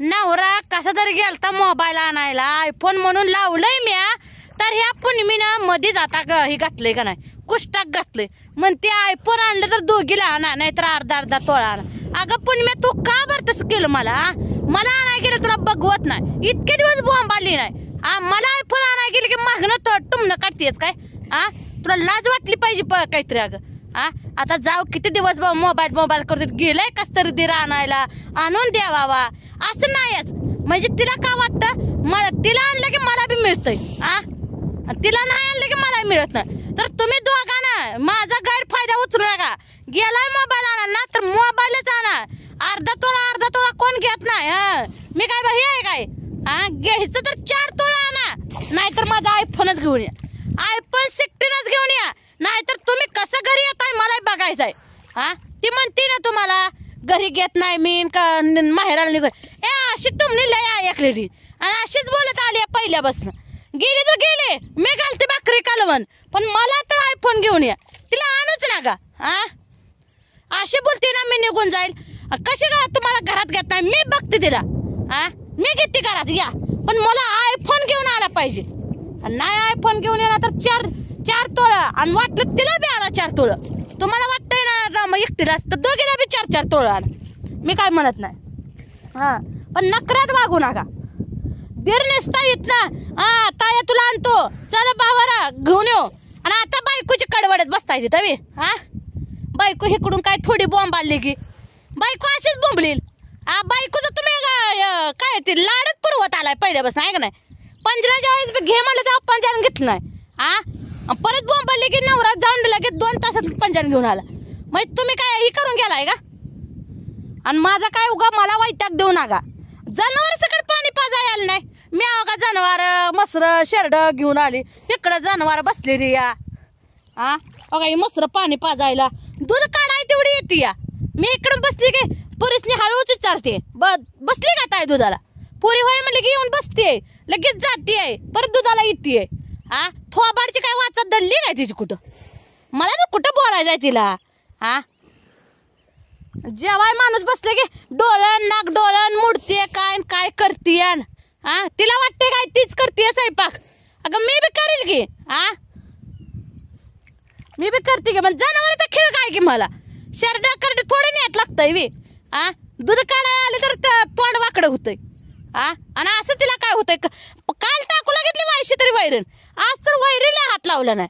नवरा कसा तरी गेलता मोबाईल आणायला आयफोन म्हणून लावलंय म्या तर ह्या पुनमीनं मध्ये जाता हे घातलंय का नाही कुष्टाक घातलंय म्हणते आयफोन आणलं तर दोघीला आणा नाहीतर अर्धा अर्धा तोळा आणा। अगं पुनम्या तू का बरं तसं केलं मला आणाय गेलं तुला बघवत नाही इतके दिवस बॉम्ब आली नाही मला आयफोन आणाय गेले की मागणं टुमणं काढतेस काय तुला लाज वाटली पाहिजे काहीतरी अगं आता जाऊ किती दिवस मोबाईल करतो गेलाय कस तरी दे आणायला आणून द्यावा असं नाहीच म्हणजे तिला का वाटतं मला तिला आणलं की मला बी मिळतंय तिला नाही आणलं की मला मिळत नाही तर तुम्ही दोघांना माझा गैरफायदा उचलू नका गेलाय मोबाईल आणा ना तर मोबाईलच आणा अर्धा तोळा कोण घेत नाही मी काय बाई आहे काय घ्यायचं तर 4 तोळा आणा नाहीतर माझा आयफोनच घेऊन या आयफोन 16च घेऊन या नाहीतर तुम्ही कसं घरी येताय मला बघायचंय ती म्हणते ना तुम्हाला घरी घेत नाही मी माहेराला निघून अशी तुम्ही लय ऐकलेली आणि अशीच बोलत आली पहिल्यापासून गेली तर गेले मी घालते भाकरी कालवण पण मला तर आयफोन घेऊन या तिला आणूच ना का अशी बोलते ना मी निघून जाईल कशी का तुम्हाला घरात घेत नाही मी बघते तिला मी घेते घरात या पण मला आयफोन घेऊन आला पाहिजे नाही आयफोन घेऊन येणार तर 4 तोळा आणि वाटलं तिला बी आणा 4 तोळा तुम्हाला वाटतंय ना मग एकटीला तर दोघीला बी 4 तोळा आणा मी काय म्हणत नाही पण नकरात वागू नका दीर नेसता येत ना ताया तुला आणतो चल बाबारा घेऊन येऊ आणि आता बायकोची कडवडत बसता येते तवी बायको इकडून काय थोडी बॉम्ब आली की बायको अशीच बोंबलील बायकोचं तुम्ही काय ते लाडच पुरवत आलाय पहिल्यापासून आहे का नाही पंजराच्या वेळेस घे म्हणलं तर पंजान घेतलं नाही परत बोंबली की नवरा जाऊन लगेच 2 तासात पंजान घेऊन आला मग तुम्ही काय ही करून गेलाय का आणि माझा काय उगा मला वैताग देऊ नका जनावर सगळं पाणी पाजाय आलं नाही मी अवघा जनावर मसर शेरड घेऊन आली तिकडं जनावर बसलेली या अगं ही मसर पाणी पाजायला दूध काढाय तेवढी येते या मी इकडं बसली की पुरीसनी हळूच विचारते बसली का ताई दुधाला पुरी होय म्हणले की येऊन बसते लगेच जाते परत दुधाला येते थोबाडची काय वाचत दडली काय तिची कुठं मला तर कुठं बोलायचंय तिला जेव्हा माणूस बसले की डोळण नाक डोळण मुडते काय करते तिला वाटते काय तीच करते स्वयंपाक अगं मी बी करेल की मी बी करते की पण जनावरांचा खेळ काय की मला शर्ट करते थोडे नेट लागतंय वी दूध काढायला आले तर तोंड वाकडं होतंय आणि असं तिला काय होतंय काल टाकूला घेतली वायशी तरी वैरण आज तर वैरीला हात लावला नाही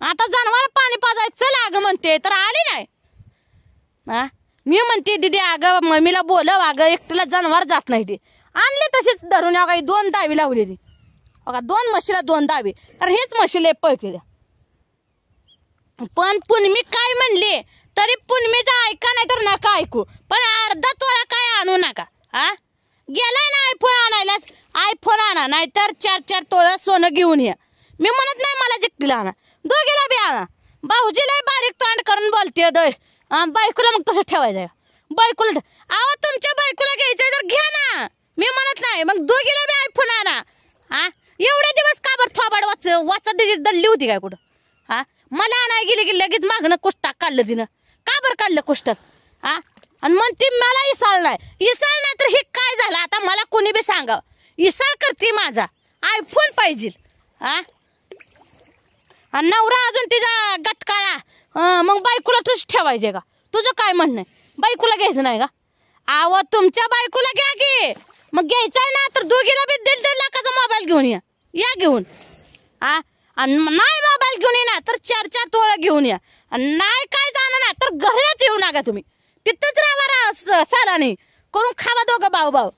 आता जनावर पाणी पाजायचं चल अगं म्हणते तर आली नाही मी म्हणते दीदी अगं मम्मीला बोलव अगं एकटीला जनावर जात नाही ती आणले तशीच धरून काही 2 दावी लावली ती बघा 2 म्हशीला 2 दावी तर हेच म्हशीला पळते पण पुनमी काय म्हणली तरी पुनमीचा ऐका नाही तर नका ऐकू पण अर्धा तोळा काय आणू नका गेलाय ना आयफोन आणायलाच आयफोन आणा नाहीतर 4 तोळा सोनं घेऊन या मी म्हणत नाही मला जिकटीला आणा दोघीला बी आणा भाऊजीला बारीक तोंड करून बोलते बायकोला मग तसं ठेवायचं बायकोला तुमच्या बायकोला घ्यायचंय तर घ्या ना मी म्हणत नाही मग दोघीला बी आयफोन आणा एवढे दिवस का बरं थोबाड वाचत त्याची दडली होती काय कुठं मला आणाय गेली की लगेच मागणं कुष्टाक काढलं तिनं का बरं काढलं कुष्टाक आणि म्हणते मला इसाळ नाही तर हे काय झालं आता मला कोणी बी सांगावं इसाळ करते माझा आयफोन पाहिजे आणि नवरा अजून तिचा गतकाळा मग बायकोला तुझ ठेवायचे का तुझं काय म्हणणं बायकोला घ्यायचं नाही का तुमच्या बायकोला घ्या की मग घ्यायचंय ना तर दोघीला बी 1.5 लाखाचा मोबाईल घेऊन या घेऊन आणि नाही मोबाईल घेऊन ये ना तर 4 तोळा घेऊन या आणि नाही काय जाणं ना तर घरात येऊ नका तुम्ही तिथंच राहा सालाने करून खावा दोघं भाऊ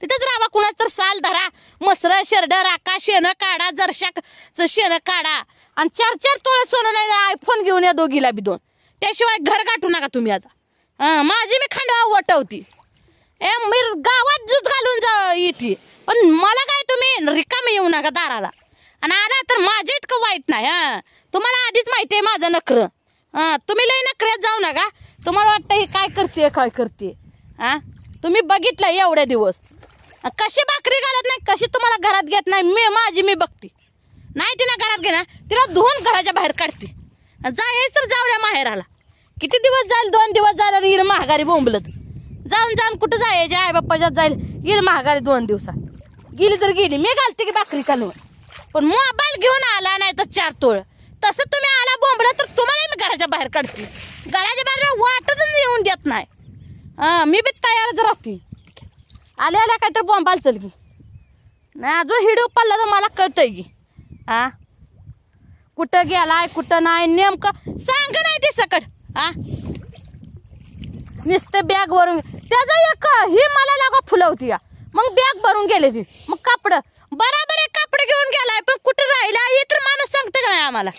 तिथंच राहा कुणाच तर साल धरा मसर शेरड राका शेण काढा जरशाचं शेण काढा आणि 4 तोळा सोनं नाही आयफोन घेऊन या दोघीला बी 2 त्याशिवाय घर गाठू नका तुम्ही आता माझी मी खांडवा वटवती मी गावात दूध घालून येते पण मला काय तुम्ही रिकामी येऊ नका दाराला आणि आला तर माझ्या इतकं वाईट नाही तुम्हाला आधीच माहिती आहे माझं नखरं तुम्ही लई नखऱ्यात जाऊ नका तुम्हाला वाटतं हे काय करते तुम्ही बघितलं एवढे दिवस कशी भाकरी घालत नाही कशी तुम्हाला घरात घेत नाही मी बघते नाही तिला घरात घेणार तिला धुवून घराच्या बाहेर काढते जायच तर जाऊ द्या माहेराला किती दिवस जाईल 2 दिवस झाले हिर महागारी बोंबलत जाऊन जाऊन कुठं जायचे आई बाप्पाच्यात जाईल गेली महागारी 2 दिवसात गेली तर गेली मी घालते की भाकरी कालवून पण मोबाईल घेऊन आला नाही तर 4 तोळ तसं तुम्ही आला बोंबला तर तुम्हाला मी घराच्या बाहेर काढते घराच्या बाहेर वाटतच येऊन देत नाही मी बी तयारच राहते आल्या आल्या काहीतरी बोंबाल चल की नाही अजून हिडू पडला तर मला कळतंय की कुठं गेलाय कुठं नाही नेमकं सांग नाही ते सकट नुसतं बॅग भरून त्याचा एक ही मला लागा फुलवती मग बॅग भरून गेले ती मग कापड बराबर एक कापड घेऊन गेलाय पण कुठं राहिला हे तर माणूस सांगते का नाही आम्हाला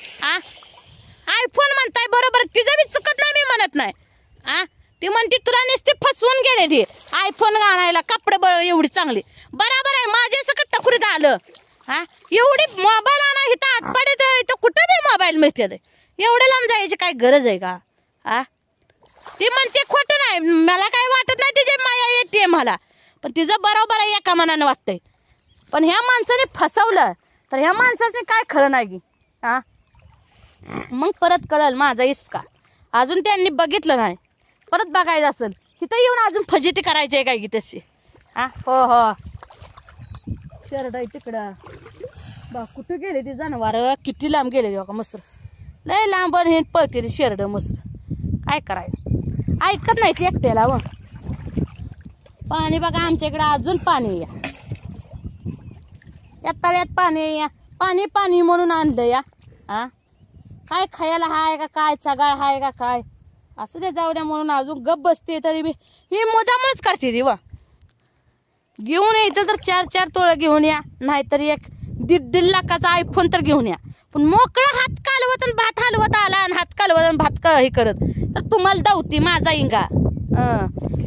आयफोन म्हणताय बरोबर तिचं बी चुकत नाही मी म्हणत नाही ती म्हणते तुला नुसती फसवून गेले ती आयफोन आणायला कापड बरोबर एवढी चांगली बराबर आहे माझ्या सकट टकुरीत आलं एवढी मोबाईल आणा इथं आठवड्यात इथं कुठं बी मोबाईल मिळते एवढ्या लांब जायची काय गरज आहे का ती म्हणते खोटं नाही मला काय वाटत नाही तिची माया येते मला पण तिचं बरोबर आहे एका मनानं वाटतंय पण ह्या माणसाने फसवलं तर ह्या माणसाने काय खरं नाही की मग परत कळल माझा इसका अजून त्यांनी बघितलं नाही परत बघायचं असेल इथं येऊन अजून फजिती करायची आहे काय की तशी हो शर्ट आहे तिकडं बा कुठं गेले ती जनावर किती लांब गेले का मस्त लय लांब हे पळते रे शेरड मस्त काय करायचं ऐकत नाही ती एकट्याला व पाणी बघा आमच्या इकडं अजून पाणी या तळ्यात पाणी पाणी पाणी म्हणून आणलं या काय खायला हाय का काय चगाळ हाय का काय असं ते जाऊ द्या म्हणून अजून गप बसते तरी बी ही मुदामच करते ती वा घेऊन यायचं तर 4 तोळं घेऊन या नाहीतर एक 1.5 लाखाचा आयफोन तर घेऊन या पण मोकळं हात कालवत आणि भात हलवत आला आणि हात कालवत आणि भात हे करत तर तुम्हाला धावती माझा इंगा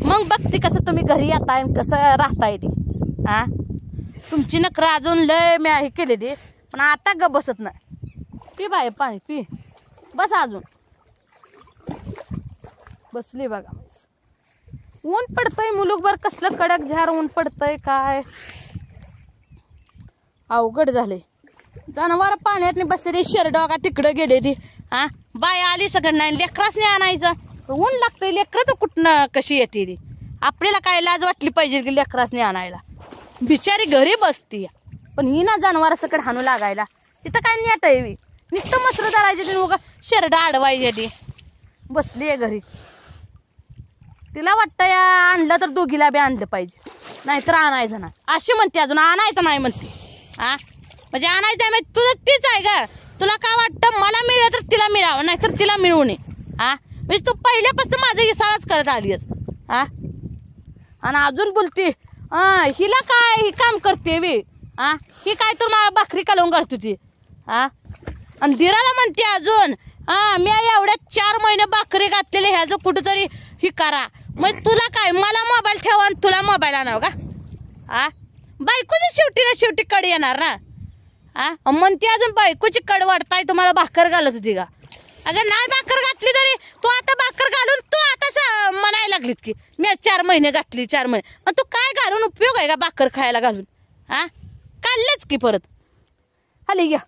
मग बघते कसं तुम्ही घरी येताय कसं राहताय ते तुमची नखरं अजून लय मी हे केले ते पण आता ग बसत नाही पी बाय पाणी पी बस अजून बसली बघा ऊन पडतंय मुलुकभर कसलं कडक झार ऊन पडतंय काय अवघड झाले जनावर पाण्यात बसले शेरडॉगा तिकडं गेले ती बाय आली सगळं नाही लेकराच नाही आणायचं ऊन लागतंय लेकरं तर कुठनं कशी येते ती आपल्याला काय लाज वाटली पाहिजे की लेकराच नाही आणायला बिचारी घरी बसती पण ही ना जनावर सकड हाणू लागायला तिथं काय नेट आहे नुसतं मसर धरायचे ते उगा शेरड अडवायचे ती बसली आहे घरी तिला वाटतं या आणलं तर दोघीला बी आणलं पाहिजे नाहीतर आणायचं ना अशी म्हणते अजून आणायचं नाही म्हणते म्हणजे आणायचं आहे तुझं तीच आहे का तुला काय वाटतं मला मिळलं तर तिला मिळावं नाहीतर तिला मिळू नये म्हणजे तू पहिल्यापासून माझं इसाळाच करत आलीस आणि अजून बोलते हिला काय ही काम करते वे ही काय तर मला भाकरी कालवून करते ती आणि दिराला म्हणते अजून मी एवढ्या 4 महिने भाकरी घातलेले ह्याचं कुठंतरी ही करा मग तुला काय मला मोबाईल ठेवा आणि तुला मोबाईल आणावं का बायकोची शेवटी ना शेवटी कड येणार ना म्हणते अजून बायकोची कड वाढताय तुम्हाला भाकर घालत होती का अगं नाही भाकर घातली तरी तू आता भाकर घालून तू आता म्हणायला लागलीस की मी 4 महिने घातली 4 महिने मग तू काय घालून उपयोग आहे का भाकर खायला घालून काढलंच की परत आली घ्या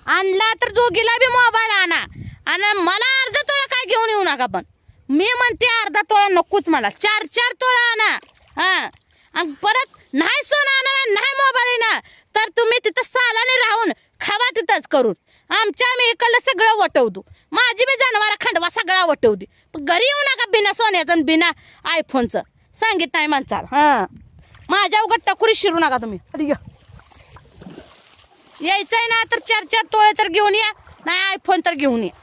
आणला तर दोघीला बी मोबाईल आणा आणि मला अर्धा तोळा काय घेऊन येऊ नका पण मी म्हणते अर्धा तोळा नकोच मला 4 तोळा आणा आणि परत नाही सोनं आणा नाही मोबाईल ना तर तुम्ही तिथं सालाने राहून खावा तिथंच करून आमच्या आम्ही इकडलं सगळं वटवतो माझी बी जनावर खंडवा सगळा वटवते पण घरी येऊ नका बिना सोन्याचं आणि बिना आयफोनचं सांगित नाही माणसाला माझ्या उघड टकुरी शिरू नका तुम्ही अरे यायचंय ना तर 4 तोळे तर घेऊन या नाही आयफोन तर घेऊन या